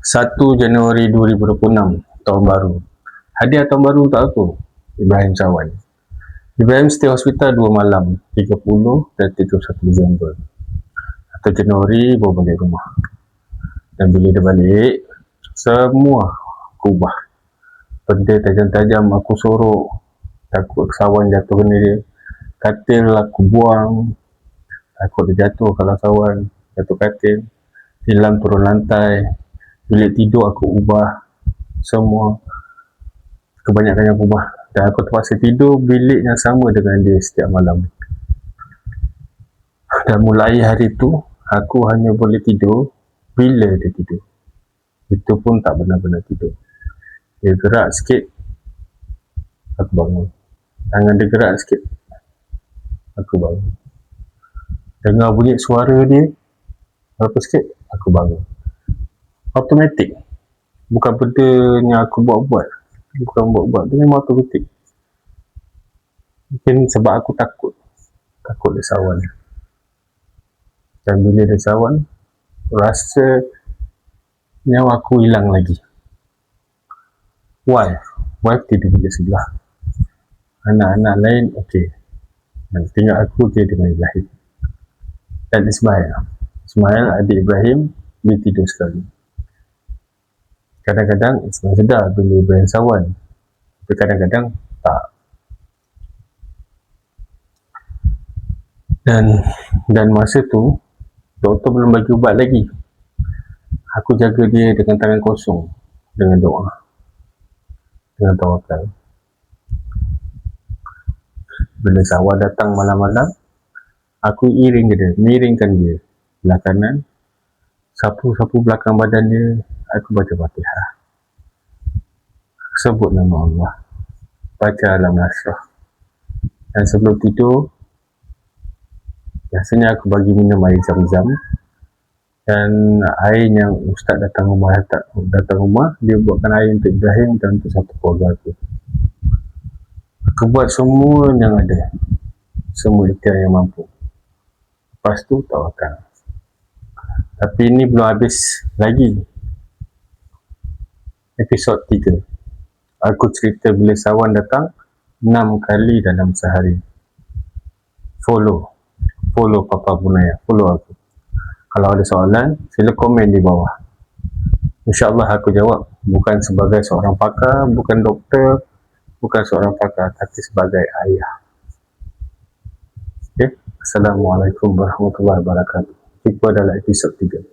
1 Januari 2026, tahun baru. Hadiah tahun baru tak apa? Ibrahim Cawan. Ibrahim stay hospital 2 malam, 30 dan 31 Disember. 1 Januari baru balik rumah. Dan bila dia balik, semua aku ubah. Benda tajam-tajam aku sorok, takut sawan jatuh kena dia. Katil aku buang, takut dia jatuh kalau sawan jatuh katil. Tilam turun lantai, bilik tidur aku ubah, semua kebanyakan yang ubah. Dan aku terpaksa tidur bilik yang sama dengan dia setiap malam. Dan mulai hari tu, aku hanya boleh tidur bila dia tidur. Itu pun tak benar-benar tidur. Dia gerak sikit, aku bangun. Tangan dia gerak sikit, aku bangun. Dengar bunyi suara dia apa sikit, aku bangun. Automatik. Bukan benda yang aku buat-buat. Dia memang automatik. Mungkin sebab aku takut dia sawan. Dan bila dia sawan, rasa nyawa aku hilang lagi. Wife tidur di sebelah, anak-anak lain okey, dan tinggal aku je dengan Ibrahim dan Ismail adik Ibrahim, dia tidur sekali. Kadang-kadang Ismail sedar bila Ibrahim sawan, tapi kadang-kadang tak. Dan masa tu doktor belum bagi ubat lagi. Aku jaga dia dengan tangan kosong, dengan doa, dengan tawakal. Bila sawan datang malam-malam, aku miringkan dia belah kanan, sapu-sapu belakang badan dia, aku baca Fatihah, sebut nama Allah, baca Al-Nasrah. Dan sebelum tidur, biasanya aku bagi minum air zam-zam. Dan air yang ustaz datang rumah, dia buatkan air untuk Ibrahim dan untuk satu keluarga aku. Aku buat semua yang ada, semua ikhtiar yang mampu. Lepas tu tawakal. Tapi ini belum habis lagi. Episod 3, aku cerita bila sawan datang 6 kali dalam sehari. Follow Papa Bunaya, follow aku. Kalau ada soalan, sila komen di bawah. InsyaAllah aku jawab. Bukan sebagai seorang pakar, bukan doktor, bukan seorang pakar, tapi sebagai ayah. Okay? Assalamualaikum warahmatullahi wabarakatuh. Jumpa dalam episod 3.